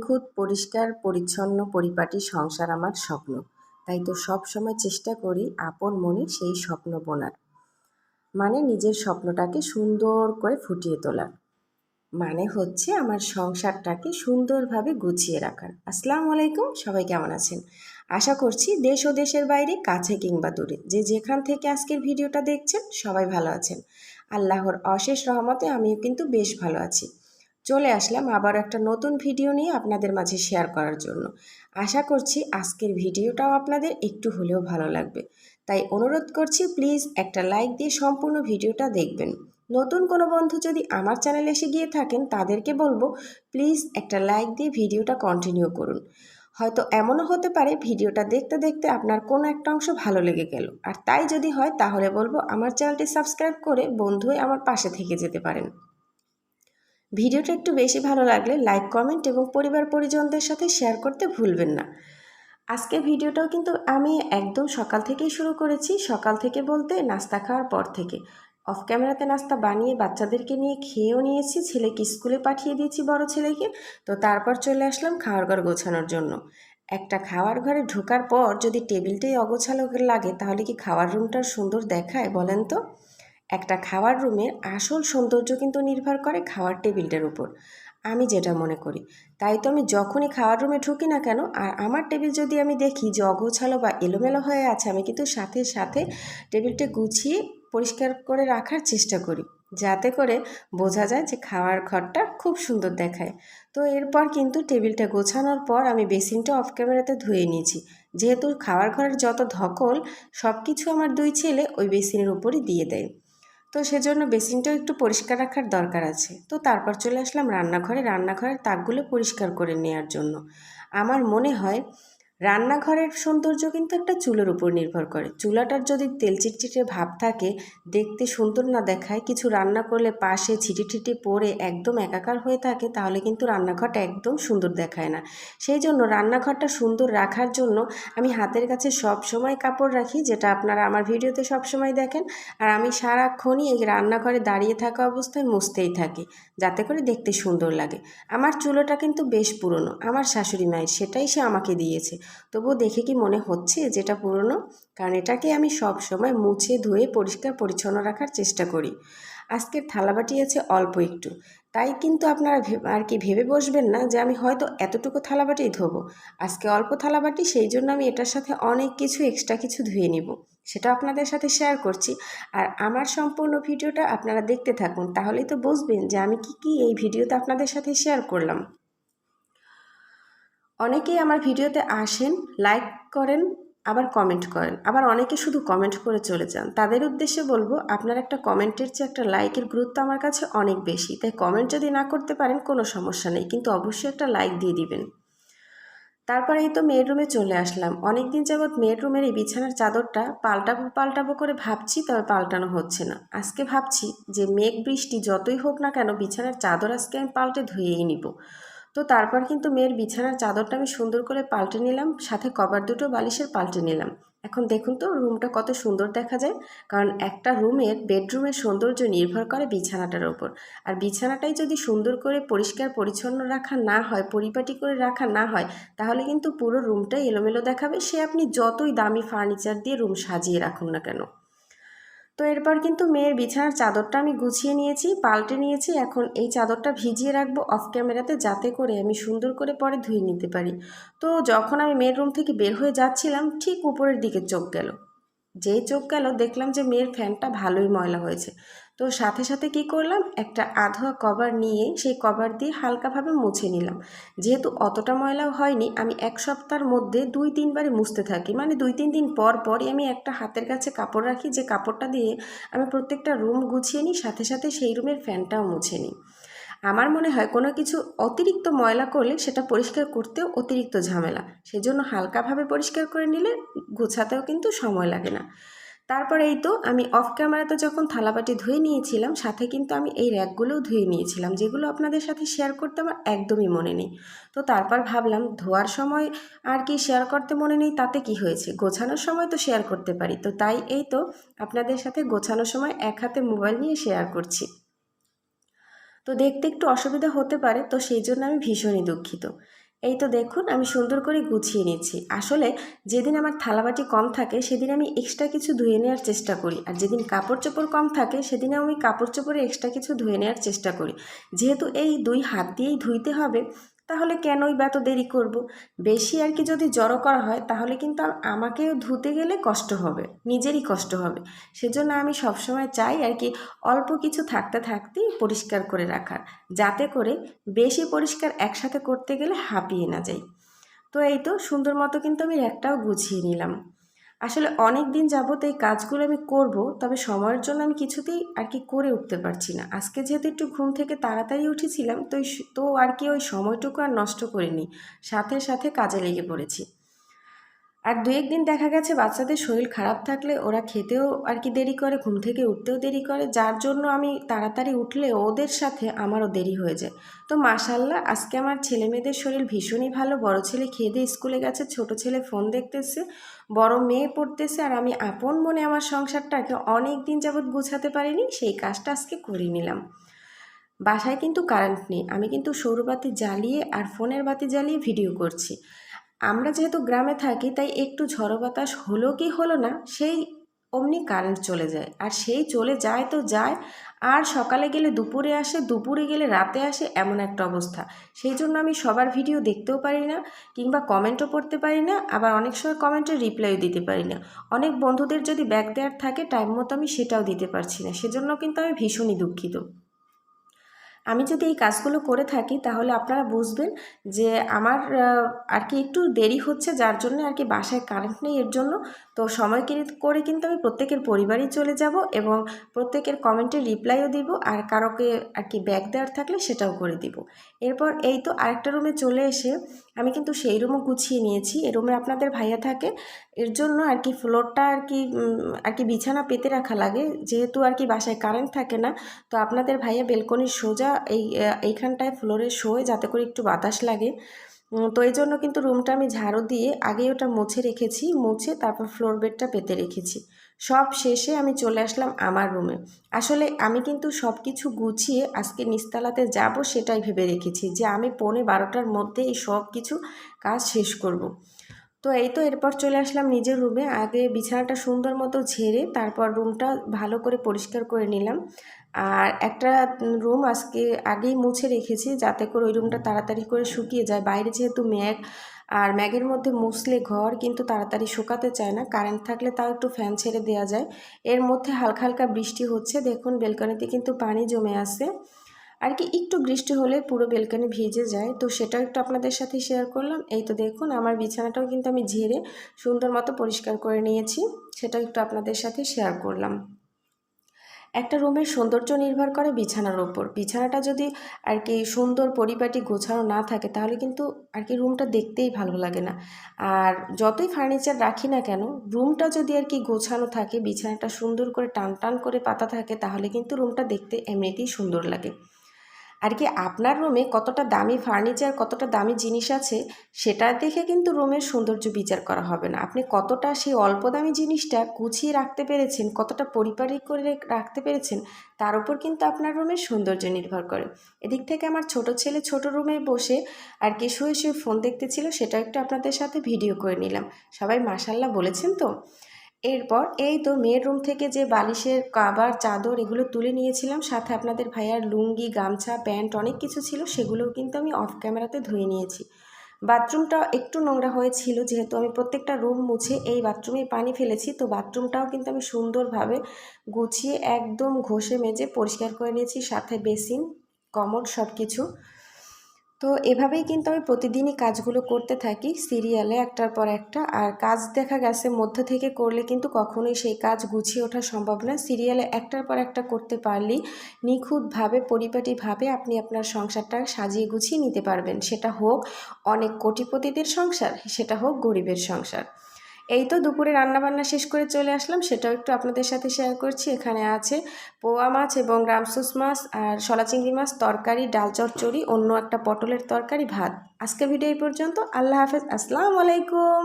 নিখুঁত পরিষ্কার পরিচ্ছন্ন পরিপাটি সংসার আমার স্বপ্ন। তাই তো সব সময় চেষ্টা করি আপন মনে সেই স্বপ্ন বোনার। মানে নিজের স্বপ্নটাকে সুন্দর করে ফুটিয়ে তোলার। মানে হচ্ছে আমার সংসারটাকে সুন্দরভাবে গুছিয়ে রাখার। আসসালামু আলাইকুম, সবাই কেমন আছেন? আশা করছি দেশ ও দেশের বাইরে, কাছে কিংবা দূরে, যে যেখান থেকে আজকের ভিডিওটা দেখছেন সবাই ভালো আছেন। আল্লাহর অশেষ রহমতে আমিও কিন্তু বেশ ভালো আছি। চলে আসলাম আবার একটা নতুন ভিডিও নিয়ে আপনাদের মাঝে শেয়ার করার জন্য। আশা করছি আজকের ভিডিওটাও আপনাদের একটু হলেও ভালো লাগবে। তাই অনুরোধ করছি, প্লিজ একটা লাইক দিয়ে সম্পূর্ণ ভিডিওটা দেখবেন। নতুন কোনো বন্ধু যদি আমার চ্যানেলে এসে গিয়ে থাকেন, তাদেরকে বলবো প্লিজ একটা লাইক দিয়ে ভিডিওটা কন্টিনিউ করুন। হয়তো এমনও হতে পারে ভিডিওটা দেখতে দেখতে আপনার কোনো একটা অংশ ভালো লেগে গেল, আর তাই যদি হয় তাহলে বলবো আমার চ্যানেলটি সাবস্ক্রাইব করে বন্ধু হয়ে আমার পাশে থেকে যেতে পারেন। ভিডিওটা একটু বেশি ভালো লাগলে লাইক, কমেন্ট এবং পরিবার পরিজনদের সাথে শেয়ার করতে ভুলবেন না। আজকের ভিডিওটাও কিন্তু আমি একদম সকাল থেকেই শুরু করেছি। সকাল থেকে বলতে নাস্তা খাওয়ার পর থেকে। অফ ক্যামেরাতে নাস্তা বানিয়ে বাচ্চাদেরকে নিয়ে খেয়েও নিয়েছি, ছেলেকে স্কুলে পাঠিয়ে দিয়েছি, বড় ছেলেকে। তো তারপর চলে আসলাম খাওয়ার ঘর গোছানোর জন্য। একটা খাওয়ার ঘরে ঢোকার পর যদি টেবিলটাই অগোছালো লাগে, তাহলে কি খাওয়ার রুমটা সুন্দর দেখায় বলেন তো? একটা খাওয়ার রুমের আসল সৌন্দর্য কিন্তু নির্ভর করে খাওয়ার টেবিলটার উপর, আমি যেটা মনে করি। তাই তো আমি যখনই খাওয়ার রুমে ঢুকি না কেন, আর আমার টেবিল যদি আমি দেখি যে অগোছালো বা এলোমেলো হয়ে আছে, আমি কিন্তু সাথে সাথে টেবিলটা গুছিয়ে পরিষ্কার করে রাখার চেষ্টা করি, যাতে করে বোঝা যায় যে খাওয়ার ঘরটা খুব সুন্দর দেখায়। তো এরপর কিন্তু টেবিলটা গোছানোর পর আমি বেসিনটা অফ ক্যামেরাতে ধুয়ে নিয়েছি। যেহেতু খাওয়ার ঘরের যত ধকল সব কিছু আমার দুই ছেলে ওই বেসিনের উপরই দিয়ে দেয়, তো সেজন্য বেসিনটাও একটু পরিষ্কার রাখার দরকার আছে। তো তারপর চলে আসলাম রান্নাঘরের তাকগুলো পরিষ্কার করে নেওয়ার জন্য। আমার মনে হয় রান্নাঘরের সৌন্দর্য কিন্তু একটা চুলার উপর নির্ভর করে। চুলাটার যদি তেল চিটচিটে ভাব থাকে, দেখতে সুন্দর না দেখায়, কিছু রান্না করলে পাশে ছিটিঠিটি পড়ে একদম একাকার হয়ে থাকে, তাহলে কিন্তু রান্নাঘরটা একদম সুন্দর দেখায় না। সেই জন্য রান্নাঘরটা সুন্দর রাখার জন্য আমি হাতের কাছে সব সময় কাপড় রাখি, যেটা আপনারা আমার ভিডিওতে সব সময় দেখেন। আর আমি সারাক্ষণই এই রান্নাঘরে দাঁড়িয়ে থাকা অবস্থায় মুছতেই থাকি, যাতে করে দেখতে সুন্দর লাগে। আমার চুলোটা কিন্তু বেশ পুরনো, আমার শাশুড়ি মায়ের, সেটাই সে আমাকে দিয়েছে। তবুও দেখে কি মনে হচ্ছে যেটা পুরনো? কারণ এটাকে আমি সব সময় মুছে ধুয়ে পরিষ্কার পরিচ্ছন্ন রাখার চেষ্টা করি। আজকের থালাবাটি আছে অল্প একটু, তাই কিন্তু আপনারা আর কি ভেবে বসবেন না যে আমি হয়তো এতটুকু থালাবাটি ধোবো। আজকে অল্প থালাবাটি, সেই জন্য আমি এটার সাথে অনেক কিছু এক্সট্রা কিছু ধুয়ে নিব, সেটা আপনাদের সাথে শেয়ার করছি। আর আমার সম্পূর্ণ ভিডিওটা আপনারা দেখতে থাকুন, তাহলেই তো বুঝবেন যে আমি কি এই ভিডিওতে আপনাদের সাথে শেয়ার করলাম। অনেকেই আমার ভিডিওতে আসেন, লাইক করেন, আবার কমেন্ট করেন, আবার অনেকে শুধু কমেন্ট করে চলে যান। তাদের উদ্দেশ্যে বলবো, আপনার একটা কমেন্টের চেয়ে একটা লাইকের গুরুত্ব আমার কাছে অনেক বেশি। তাই কমেন্ট যদি না করতে পারেন কোনো সমস্যা নেই, কিন্তু অবশ্যই একটা লাইক দিয়ে দিবেন। তারপরে এই তো মেয়ের রুমে চলে আসলাম। অনেক দিন যাবৎ মেয়ের রুমের এই বিছানার চাদরটা পাল্টাবো করে ভাবছি, তবে পাল্টানো হচ্ছে না। আজকে ভাবছি যে মেঘ বৃষ্টি যতই হোক না কেন, বিছানার চাদর আজকে আমি পাল্টে ধুয়েই নিব। তো তারপর কিন্তু মেয়ের বিছানার চাদরটা আমি সুন্দর করে পাল্টে নিলাম, সাথে কভার দুটো বালিশের পাল্টে নিলাম। এখন দেখুন তো রুমটা কত সুন্দর দেখা যায়। কারণ একটা রুমের, বেডরুমের সৌন্দর্য নির্ভর করে বিছানাটার ওপর। আর বিছানাটাই যদি সুন্দর করে পরিষ্কার পরিচ্ছন্ন রাখা না হয়, পরিপাটি করে রাখা না হয়, তাহলে কিন্তু পুরো রুমটাই এলোমেলো দেখাবে, সে আপনি যতই দামি ফার্নিচার দিয়ে রুম সাজিয়ে রাখুন না কেন। তো এরপর কিন্তু মেয়ের বিছানার চাদরটা আমি গুছিয়ে নিয়েছি, পাল্টে নিয়েছি। এখন এই চাদরটা ভিজিয়ে রাখবো অফ ক্যামেরাতে, যাতে করে আমি সুন্দর করে পরে ধুয়ে নিতে পারি। তো যখন আমি মেয়ের রুম থেকে বের হয়ে যাচ্ছিলাম, ঠিক উপরের দিকে চোখ গেল। যেই চোখ গেল, দেখলাম যে মেয়ের ফ্যানটা ভালোই ময়লা হয়েছে। তো সাথে সাথে কি করলাম, একটা আধোয়া কভার নিয়ে সেই কভার দিয়ে হালকাভাবে মুছে নিলাম। যেহেতু অতটা ময়লাও হয়নি, আমি এক সপ্তাহের মধ্যে 2-3 বারে মুছতে থাকি। মানে 2-3 দিন পর পরই আমি একটা হাতের কাছে কাপড় রাখি, যে কাপড়টা দিয়ে আমি প্রত্যেকটা রুম গুছিয়ে নিই, সাথে সাথে সেই রুমের ফ্যানটাও মুছে নিই। আমার মনে হয় কোনো কিছু অতিরিক্ত ময়লা করলে সেটা পরিষ্কার করতেও অতিরিক্ত ঝামেলা, সেজন্য হালকাভাবে পরিষ্কার করে নিলে গোছাতেও কিন্তু সময় লাগে না। তারপরে এই তো আমি অফ ক্যামেরাতে যখন থালাবাটি ধুয়ে নিয়েছিলাম, সাথে কিন্তু আমি এই র্যাকগুলোও ধুয়ে নিয়েছিলাম, যেগুলো আপনাদের সাথে শেয়ার করতে আমার একদমই মনে নেই। তো তারপর ভাবলাম ধোয়ার সময় আর কি শেয়ার করতে মনে নেই, তাতে কি হয়েছে, গোছানোর সময় তো শেয়ার করতে পারি। তো তাই এই তো আপনাদের সাথে গোছানোর সময় এক হাতে মোবাইল নিয়ে শেয়ার করছি। তো দেখতে একটু অসুবিধা হতে পারে, তো সেই জন্য আমি ভীষণই দুঃখিত। এই তো দেখুন আমি সুন্দর করে গুছিয়ে নিচ্ছি। আসলে যেদিন আমার থালাবাটি কম থাকে সেদিন আমি এক্সট্রা কিছু ধুয়ে নেওয়ার চেষ্টা করি, আর যেদিন কাপড় চোপড় কম থাকে সেদিনে আমি কাপড় চোপড়ে এক্সট্রা কিছু ধুয়ে নেওয়ার চেষ্টা করি। যেহেতু এই 2 হাত দিয়েই ধুইতে হবে, তাহলে কেনই বা এত দেরি করব। বেশি আর কি যদি জড়ো করা হয় তাহলে কিন্তু আমাকেও ধুতে গেলে কষ্ট হবে, নিজেরই কষ্ট হবে। সেজন্য আমি সবসময় চাই আর কি অল্প কিছু থাকতে থাকতেই পরিষ্কার করে রাখার, যাতে করে বেশি পরিষ্কার একসাথে করতে গেলে হাঁপিয়ে না যাই। তো এই তো সুন্দর মতো কিন্তু আমি র্যাকটাও গুছিয়ে নিলাম। আসলে অনেক দিন যাবত এই কাজগুলো আমি করব, তবে সময়ের জন্য আমি কিছুতেই আর কি করে উঠতে পারছি না। আজকে যেহেতু একটু ঘুম থেকে তাড়াতাড়ি উঠেছিলাম, তো আর কি ওই সময়টুকু আর নষ্ট করিনি, সাথে সাথে কাজে লেগে পড়েছি। আর দু একদিন দেখা গেছে বাচ্চাদের শরীর খারাপ থাকলে ওরা খেতেও আর কি দেরি করে, ঘুম থেকে উঠতেও দেরি করে, যার জন্য আমি তাড়াতাড়ি উঠলে ওদের সাথে আমারও দেরি হয়ে যায়। তো মাশাল্লাহ আজকে আমার ছেলে মেয়েদের শরীর ভীষণই ভালো। বড় ছেলে খেয়ে দিয়ে স্কুলে গেছে, ছোট ছেলে ফোন দেখতেছে, বড় মেয়ে পড়তেছে, আর আমি আপন মনে আমার সংসারটাকে অনেক দিন যাবৎ গুছাতে পারিনি, সেই কাজটা আজকে করে নিলাম। বাসায় কিন্তু কারেন্ট নেই, আমি কিন্তু সৌরবাতি জ্বালিয়ে আর ফোনের বাতি জ্বালিয়ে ভিডিও করছি। আমরা যেহেতু গ্রামে থাকি তাই একটু ঝড়ো বাতাস হলো কি হলো না, সেই অমনি কারেন্ট চলে যায়, আর সেই চলে যায় তো যায়, আর সকালে গেলে দুপুরে আসে, দুপুরে গেলে রাতে আসে, এমন একটা অবস্থা। সেই জন্য আমি সবার ভিডিও দেখতেও পারি না, কিংবা কমেন্টও পড়তে পারি না, আবার অনেক সময় কমেন্টের রিপ্লাইও দিতে পারি না। অনেক বন্ধুদের যদি ব্যাক দেওয়ার থাকে টাইম মতো আমি সেটাও দিতে পারছি না, সেজন্য কিন্তু আমি ভীষণই দুঃখিত। আমি যদি এই কাজগুলো করে থাকি তাহলে আপনারা বুঝবেন যে আমার আর কি একটু দেরি হচ্ছে, যার জন্য আর কি বাসায় কারেন্ট নেই এর জন্য। তো সময় করে কিন্তু আমি প্রত্যেকের পরিবারই চলে যাব, এবং প্রত্যেকের কমেন্টের রিপ্লাইও দিব, আর কারোকে আর কি ব্যাক দেওয়ার থাকলে সেটাও করে দিব। এরপর এই তো আরেকটা রুমে চলে এসে আমি কিন্তু সেই রুমও গুছিয়ে নিয়েছি। এই রুমে আপনাদের ভাইয়া থাকে, এর জন্য আর কি ফ্লোরটা আর কি বিছানা পেতে রাখা লাগে, যেহেতু আর কি বাসায় কারেন্ট থাকে না। তো আপনাদের ভাইয়া বেলকনির সোজা এইখানটায় ফ্লোরে শোয়, যাতে করে একটু বাতাস লাগে। তো এই জন্য কিন্তু রুমটা আমি ঝাড়ু দিয়ে আগেই ওটা মুছে রেখেছি, মুছে তারপর ফ্লোর বেডটা পেতে রেখেছি। সব শেষে আমি চলে আসলাম আমার রুমে। আসলে আমি কিন্তু সব কিছু গুছিয়ে আজকে নিচতলাতে যাব সেটাই ভেবে রেখেছি, যে আমি 11:30টার মধ্যে এই সব কিছু কাজ শেষ করব। তো এই তো এরপর চলে আসলাম নিজের রুমে। আগে বিছানাটা সুন্দর মতো ঝেড়ে তারপর রুমটা ভালো করে পরিষ্কার করে নিলাম। আর একটা রুম আজকে আগেই মুছে রেখেছি, যাতে করে ওই রুমটা তাড়াতাড়ি করে শুকিয়ে যায়। বাইরে যেহেতু মেঘ, আর ম্যাগের মধ্যে মুছলে ঘর কিন্তু তাড়াতাড়ি শুকাতে চায় না, কারেন্ট থাকলে তাও একটু ফ্যান ছেড়ে দেওয়া যায়। এর মধ্যে হালকা হালকা বৃষ্টি হচ্ছে, দেখুন বেলকনিতে কিন্তু পানি জমে আছে। আর কি একটু বৃষ্টি হলে পুরো বেলকনি ভিজে যায়, তো সেটাও একটু আপনাদের সাথে শেয়ার করলাম। এই তো দেখুন আমার বিছানাটাও কিন্তু আমি ঝেড়ে সুন্দর মতো পরিষ্কার করে নিয়েছি, সেটাও একটু আপনাদের সাথে শেয়ার করলাম। একটা রুমের সৌন্দর্য নির্ভর করে বিছানার ওপর। বিছানাটা যদি আর কি সুন্দর পরিপাটি গোছানো না থাকে তাহলে কিন্তু আর কি রুমটা দেখতেই ভালো লাগে না। আর যতই ফার্নিচার রাখি না কেন, রুমটা যদি আর কি গোছানো থাকে, বিছানাটা সুন্দর করে টান টান করে পাতা থাকে, তাহলে কিন্তু রুমটা দেখতে এমনিতেই সুন্দর লাগে। আর কি আপনার রুমে কতটা দামি ফার্নিচার, কতটা দামি জিনিস আছে, সেটা দেখে কিন্তু রুমের সৌন্দর্য বিচার করা হবে না। আপনি কতটা সেই অল্প দামি জিনিসটা গুছিয়ে রাখতে পেরেছেন, কতটা পরিপাটি করে রাখতে পেরেছেন, তার উপর কিন্তু আপনার রুমের সৌন্দর্য নির্ভর করে। এদিক থেকে আমার ছোট ছেলে ছোট রুমে বসে আর কি শুয়ে শুয়ে ফোন দেখতেছিল, সেটা একটু আপনাদের সাথে ভিডিও করে নিলাম। সবাই মাশাল্লাহ বলেছেন তো। এরপর এই তো মেয়ের রুম থেকে যে বালিশের কাভার চাদর এগুলো তুলে নিয়েছিলাম, সাথে আপনাদের ভাইয়ার লুঙ্গি গামছা প্যান্ট অনেক কিছু ছিল, সেগুলোও কিন্তু আমি অফ ক্যামেরাতে ধুয়ে নিয়েছি। বাথরুমটা একটু নোংরা হয়েছিল, যেহেতু আমি প্রত্যেকটা রুম মুছে এই বাথরুমে পানি ফেলেছি, তো বাথরুমটাও কিন্তু আমি সুন্দরভাবে গুছিয়ে একদম ঘষে মেজে পরিষ্কার করে নিয়েছি, সাথে বেসিন কমোড সব কিছু। তো এভাবেই কিন্তু আমি প্রতিদিনই কাজগুলো করতে থাকি সিরিয়ালে একটার পর একটা। আর কাজ দেখা গেছে মধ্যে থেকে করলে কিন্তু কখনোই সেই কাজ গুছিয়ে ওঠা সম্ভব না। সিরিয়ালে একটার পর একটা করতে পারলেই নিখুঁতভাবে পরিপাটিভাবে আপনি আপনার সংসারটা সাজিয়ে গুছিয়ে নিতে পারবেন। সেটা হোক অনেক কোটিপতিদের সংসার, সেটা হোক গরিবের সংসার। এই তো দুপুরে রান্নাবান্না শেষ করে চলে আসলাম, সেটাও একটু আপনাদের সাথে শেয়ার করছি। এখানে আছে পোয়া মাছ এবং রামসুস মাছ আর শলা চিংড়ি মাছ তরকারি, ডাল চচ্চড়ি, অন্য একটা পটলের তরকারি, ভাত। আজকের ভিডিও এই পর্যন্ত। আল্লাহ হাফেজ, আসসালামু আলাইকুম।